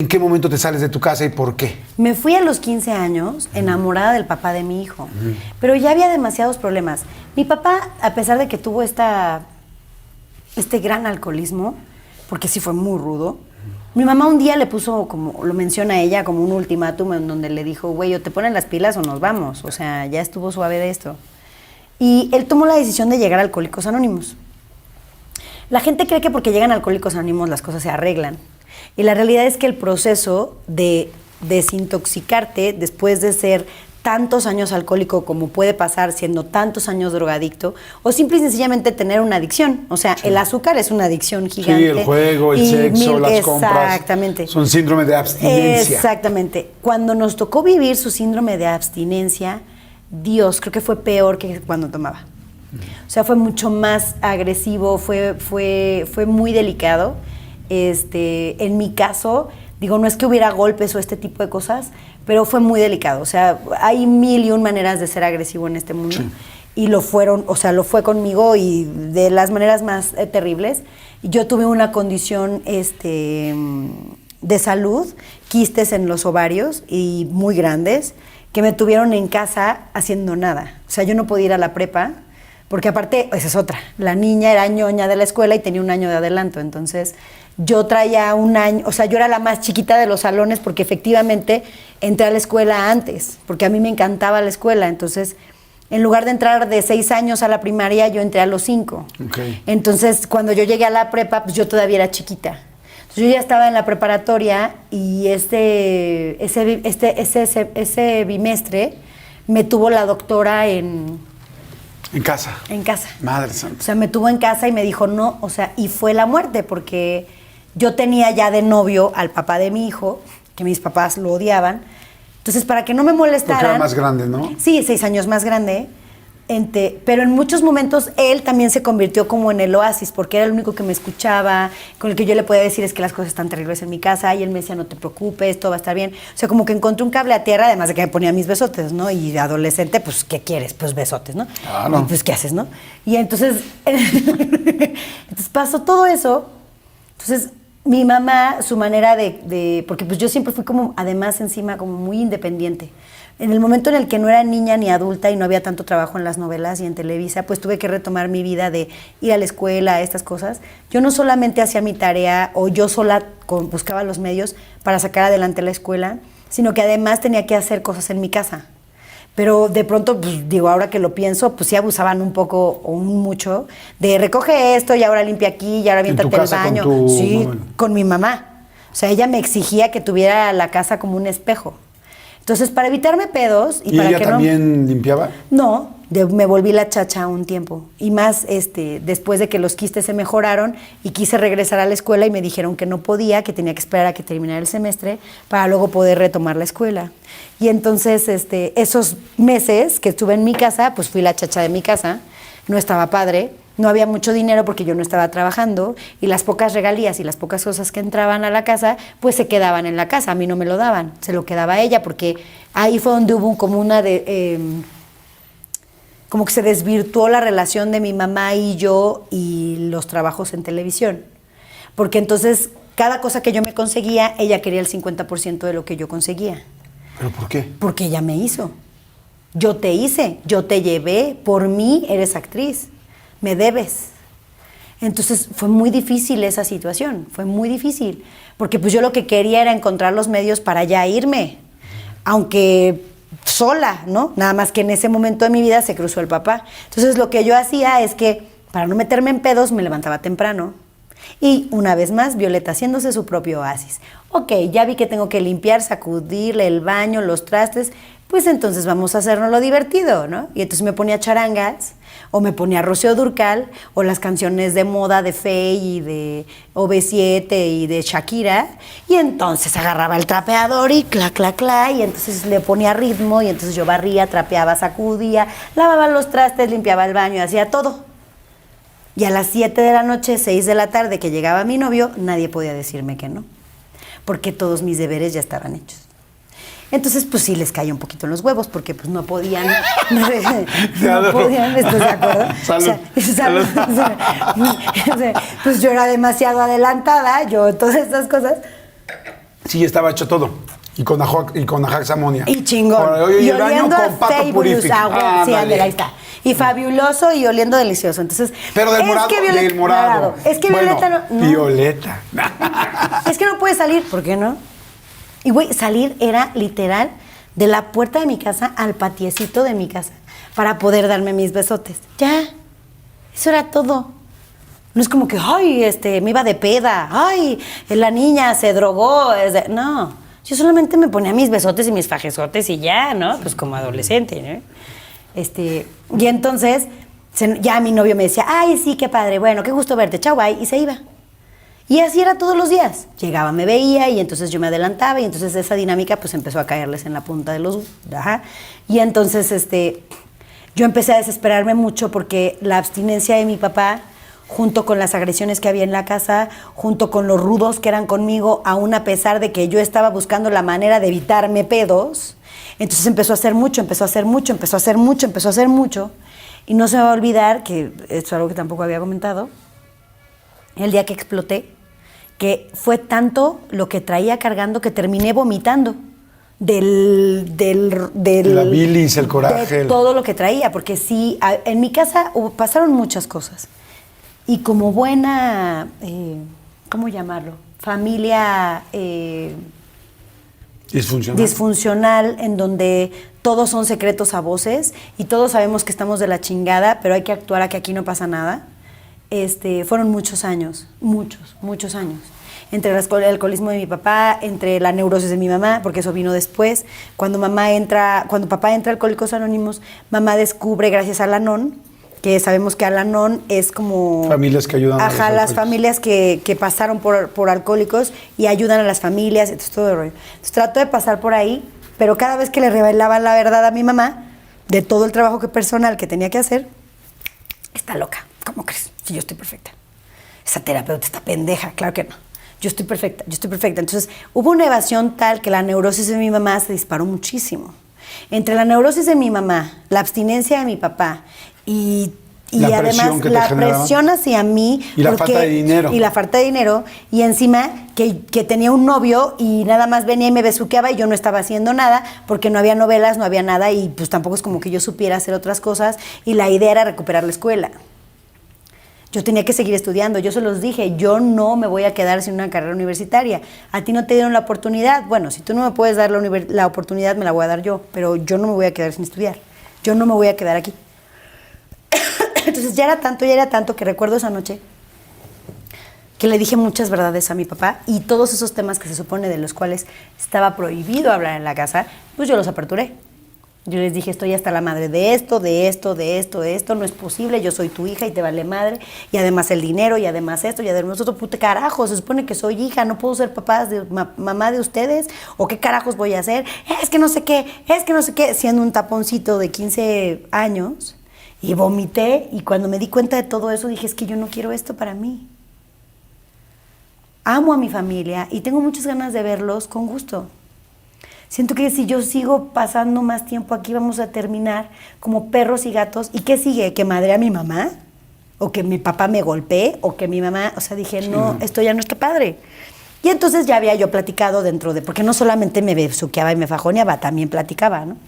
¿En qué momento te sales de tu casa y por qué? Me fui a los 15 años enamorada del papá de mi hijo, pero ya había demasiados problemas. Mi papá, a pesar de que tuvo este gran alcoholismo, porque sí fue muy rudo, mi mamá un día le puso, como lo menciona ella, como un ultimátum en donde le dijo, güey, o te ponen las pilas o nos vamos, o sea, ya estuvo suave de esto. Y él tomó la decisión de llegar a Alcohólicos Anónimos. La gente cree que porque llegan a Alcohólicos Anónimos las cosas se arreglan. Y la realidad es que el proceso de desintoxicarte después de ser tantos años alcohólico como puede pasar siendo tantos años drogadicto, o simple y sencillamente tener una adicción. O sea, el azúcar es una adicción gigante. Sí, el juego, el sexo, las compras. Exactamente. Son síndrome de abstinencia. Exactamente. Cuando nos tocó vivir su síndrome de abstinencia, Dios, creo que fue peor que cuando tomaba. O sea, fue mucho más agresivo, fue muy delicado. En mi caso, digo, no es que hubiera golpes o este tipo de cosas, pero fue muy delicado. O sea, hay 1001 maneras de ser agresivo en este mundo. Sí. Y lo fue conmigo y de las maneras más terribles. Yo tuve una condición de salud, quistes en los ovarios y muy grandes, que me tuvieron en casa haciendo nada. O sea, yo no podía ir a la prepa, porque aparte, esa es otra, la niña era ñoña de la escuela y tenía un año de adelanto, entonces yo traía un año, o sea, yo era la más chiquita de los salones porque efectivamente entré a la escuela antes, porque a mí me encantaba la escuela, entonces en lugar de entrar de 6 años a la primaria, yo entré a los 5. Okay. Entonces, cuando yo llegué a la prepa, pues yo todavía era chiquita. Entonces, yo ya estaba en la preparatoria y ese bimestre me tuvo la doctora en casa. En casa. Madre santa. O sea, me tuvo en casa y me dijo no, o sea, y fue la muerte, porque yo tenía ya de novio al papá de mi hijo, que mis papás lo odiaban. Entonces, para que no me molestaran... Porque era más grande, ¿no? Sí, 6 años más grande. Pero en muchos momentos él también se convirtió como en el oasis, porque era el único que me escuchaba, con el que yo le podía decir es que las cosas están terribles en mi casa, y él me decía no te preocupes, todo va a estar bien. O sea, como que encontré un cable a tierra, además de que me ponía mis besotes, ¿no? Y de adolescente, pues, ¿qué quieres? Pues besotes, ¿no? Ah, no. Y pues, ¿qué haces, no? Y entonces, entonces pasó todo eso. Entonces, mi mamá, su manera porque pues yo siempre fui como, además encima, como muy independiente. En el momento en el que no era niña ni adulta y no había tanto trabajo en las novelas y en Televisa, pues tuve que retomar mi vida de ir a la escuela, estas cosas. Yo no solamente hacía mi tarea o yo sola buscaba los medios para sacar adelante la escuela, sino que además tenía que hacer cosas en mi casa. Pero de pronto, pues digo, ahora que lo pienso, pues sí abusaban un poco o mucho de recoge esto y ahora limpia aquí y ahora aviéntate el baño. Sí, con mi mamá. O sea, ella me exigía que tuviera la casa como un espejo. Entonces, para evitarme pedos... ¿Y para ella que también limpiaba? No, me volví la chacha un tiempo. Y más después de que los quistes se mejoraron y quise regresar a la escuela y me dijeron que no podía, que tenía que esperar a que terminara el semestre para luego poder retomar la escuela. Y entonces, esos meses que estuve en mi casa, pues fui la chacha de mi casa, no estaba padre, no había mucho dinero porque yo no estaba trabajando y las pocas regalías y las pocas cosas que entraban a la casa, pues se quedaban en la casa, a mí no me lo daban, se lo quedaba a ella porque ahí fue donde hubo como como que se desvirtuó la relación de mi mamá y yo y los trabajos en televisión. Porque entonces, cada cosa que yo me conseguía, ella quería el 50% de lo que yo conseguía. ¿Pero por qué? Porque ella me hizo. Yo te hice, yo te llevé, por mí eres actriz, me debes. Entonces fue muy difícil esa situación, fue muy difícil, porque pues yo lo que quería era encontrar los medios para ya irme, aunque sola, ¿no? Nada más que en ese momento de mi vida se cruzó el papá. Entonces lo que yo hacía es que, para no meterme en pedos, me levantaba temprano. Y una vez más, Violeta haciéndose su propio oasis. Ok, ya vi que tengo que limpiar, sacudirle el baño, los trastes, pues entonces vamos a hacernos lo divertido, ¿no? Y entonces me ponía charangas, o me ponía Rocío Dúrcal, o las canciones de moda de Feid y de OV7 y de Shakira, y entonces agarraba el trapeador y cla, cla, cla, y entonces le ponía ritmo, y entonces yo barría, trapeaba, sacudía, lavaba los trastes, limpiaba el baño, hacía todo. Y a las 7 de la noche, 6 de la tarde que llegaba mi novio, nadie podía decirme que no, porque todos mis deberes ya estaban hechos. Entonces, pues sí les caía un poquito en los huevos, porque pues no podían, no podían, ¿estás de acuerdo? Salud. O sea, pues yo era demasiado adelantada, yo todas estas cosas. Sí, estaba hecho todo. Y con Ajax Amonia. Y chingón. Oye, Y el baño oliendo a con Pato Fabulous. Purific. Sí, Ándale. ándale, ahí está. Y fabuloso y oliendo delicioso. Entonces, Pero del morado, del morado. Es que Bueno, Violeta no. Violeta. Es que no puede salir. ¿Por qué no? Y güey, salir era literal de la puerta de mi casa al patiecito de mi casa para poder darme mis besotes. Ya. Eso era todo. No es como que, ay, me iba de peda, ay, la niña se drogó. No, yo solamente me ponía mis besotes y mis fajesotes y ya, ¿no? Pues como adolescente, ¿no? Y entonces, ya mi novio me decía, ay, sí, qué padre, bueno, qué gusto verte, chau, bye, y se iba. Y así era todos los días. Llegaba, me veía y entonces yo me adelantaba y entonces esa dinámica pues empezó a caerles en la punta de los... Ajá. Y entonces, yo empecé a desesperarme mucho porque la abstinencia de mi papá, junto con las agresiones que había en la casa, junto con los rudos que eran conmigo, aún a pesar de que yo estaba buscando la manera de evitarme pedos, entonces empezó a hacer mucho, empezó a hacer mucho, empezó a hacer mucho, empezó a hacer mucho, y no se me va a olvidar, que esto es algo que tampoco había comentado, el día que exploté, que fue tanto lo que traía cargando que terminé vomitando La bilis, el coraje. de todo lo que traía, porque sí, en mi casa pasaron muchas cosas. Y como buena, ¿cómo llamarlo? Familia disfuncional, en donde todos son secretos a voces y todos sabemos que estamos de la chingada, pero hay que actuar a que aquí no pasa nada. Fueron muchos años, muchos años. Entre el alcoholismo de mi papá, entre la neurosis de mi mamá, porque eso vino después. Cuando papá entra a Alcohólicos Anónimos, mamá descubre, gracias a Al-Anon, que sabemos que Al-Anon es como... Familias que ayudan a los las alcohólicos. familias que pasaron por alcohólicos y ayudan a las familias, entonces todo el rollo. Entonces trato de pasar por ahí, pero cada vez que le revelaban la verdad a mi mamá, de todo el trabajo personal que tenía que hacer, está loca, ¿cómo crees? Si yo estoy perfecta. Esa terapeuta está pendeja, claro que no. Yo estoy perfecta. Entonces hubo una evasión tal que la neurosis de mi mamá se disparó muchísimo. Entre la neurosis de mi mamá, la abstinencia de mi papá y La además presión que te la generaba. presión hacia mí. Y la falta de dinero. Y la falta de dinero. Y encima que tenía un novio y nada más venía y me besuqueaba y yo no estaba haciendo nada porque no había novelas, no había nada y pues tampoco es como que yo supiera hacer otras cosas y la idea era recuperar la escuela. Yo tenía que seguir estudiando, yo se los dije, yo no me voy a quedar sin una carrera universitaria. A ti no te dieron la oportunidad. Bueno, si tú no me puedes dar la oportunidad, me la voy a dar yo, pero yo no me voy a quedar sin estudiar. Yo no me voy a quedar aquí. Entonces ya era tanto que recuerdo esa noche que le dije muchas verdades a mi papá y todos esos temas que se supone de los cuales estaba prohibido hablar en la casa, pues yo los aperturé. Yo les dije, estoy hasta la madre de esto, no es posible, yo soy tu hija y te vale madre, y además el dinero, y además esto, y además otro, puta carajo, se supone que soy hija, no puedo ser mamá de ustedes, o qué carajos voy a hacer, es que no sé qué, siendo un taponcito de 15 años, y vomité, y cuando me di cuenta de todo eso, dije, es que yo no quiero esto para mí. Amo a mi familia, y tengo muchas ganas de verlos con gusto. Siento que si yo sigo pasando más tiempo aquí vamos a terminar como perros y gatos. ¿Y qué sigue? ¿Que madre a mi mamá? ¿O que mi papá me golpee? ¿O que mi mamá...? O sea, dije, sí. No, esto ya no está padre. Y entonces ya había yo platicado dentro de... Porque no solamente me besuqueaba y me fajoneaba, también platicaba, ¿no?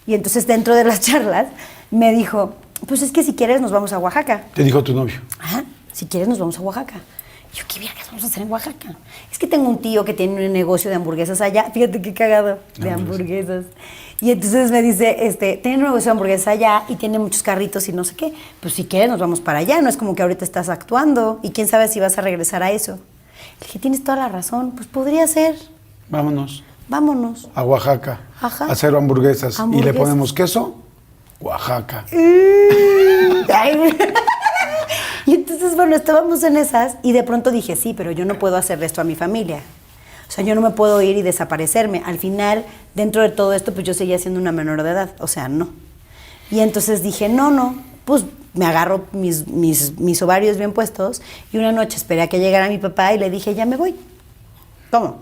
Y entonces dentro de las charlas me dijo, pues es que si quieres nos vamos a Oaxaca. Te dijo tu novio. Ajá, si quieres nos vamos a Oaxaca. Y yo, ¿qué viajes vamos a hacer en Oaxaca? Es que tengo un tío que tiene un negocio de hamburguesas allá. Fíjate qué cagado, de hamburguesas. Y entonces me dice, tiene un negocio de hamburguesas allá y tiene muchos carritos y no sé qué. Pues si quieres nos vamos para allá. No es como que ahorita estás actuando y quién sabe si vas a regresar a eso. Le dije, tienes toda la razón. Pues podría ser. Vámonos. A Oaxaca. Ajá. A hacer hamburguesas. ¿Y le ponemos queso? Oaxaca. Y entonces, bueno, estábamos en esas y de pronto dije, sí, pero yo no puedo hacerle esto a mi familia. O sea, yo no me puedo ir y desaparecerme. Al final, dentro de todo esto, pues yo seguía siendo una menor de edad. O sea, no. Y entonces dije, no, pues me agarro mis ovarios bien puestos y una noche esperé a que llegara mi papá y le dije, ya me voy. ¿Cómo?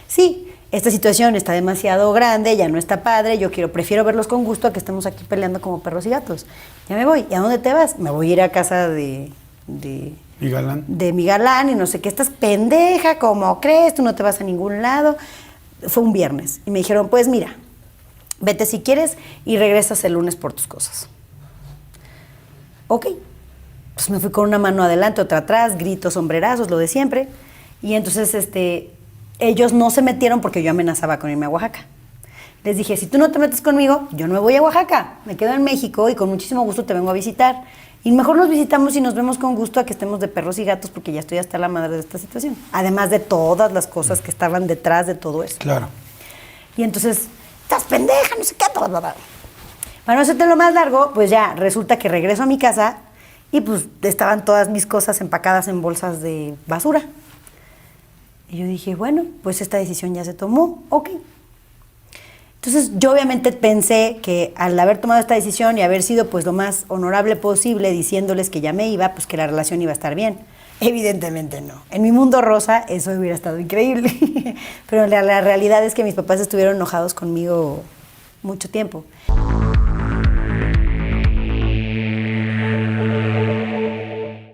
Sí, esta situación está demasiado grande, ya no está padre, prefiero verlos con gusto a que estemos aquí peleando como perros y gatos. Ya me voy. ¿Y a dónde te vas? Me voy a ir a casa de ¿Y galán? De mi galán y no sé qué, estás pendeja, ¿cómo crees? Tú no te vas a ningún lado. Fue un viernes y me dijeron, pues mira, vete si quieres y regresas el lunes por tus cosas. Ok, pues me fui con una mano adelante, otra atrás, gritos, sombrerazos, lo de siempre. Y entonces ellos no se metieron porque yo amenazaba con irme a Oaxaca. Les dije, si tú no te metes conmigo, yo no me voy a Oaxaca, me quedo en México y con muchísimo gusto te vengo a visitar. Y mejor nos visitamos y nos vemos con gusto a que estemos de perros y gatos porque ya estoy hasta la madre de esta situación. Además de todas las cosas que estaban detrás de todo eso. Claro. Y entonces, estás pendeja, no sé qué, bla, bla, bla. Para no hacerte lo más largo, pues ya resulta que regreso a mi casa y pues estaban todas mis cosas empacadas en bolsas de basura. Y yo dije, bueno, pues esta decisión ya se tomó, ok. Entonces yo obviamente pensé que al haber tomado esta decisión y haber sido pues lo más honorable posible diciéndoles que ya me iba, pues que la relación iba a estar bien. Evidentemente no. En mi mundo rosa eso hubiera estado increíble. Pero la realidad es que mis papás estuvieron enojados conmigo mucho tiempo.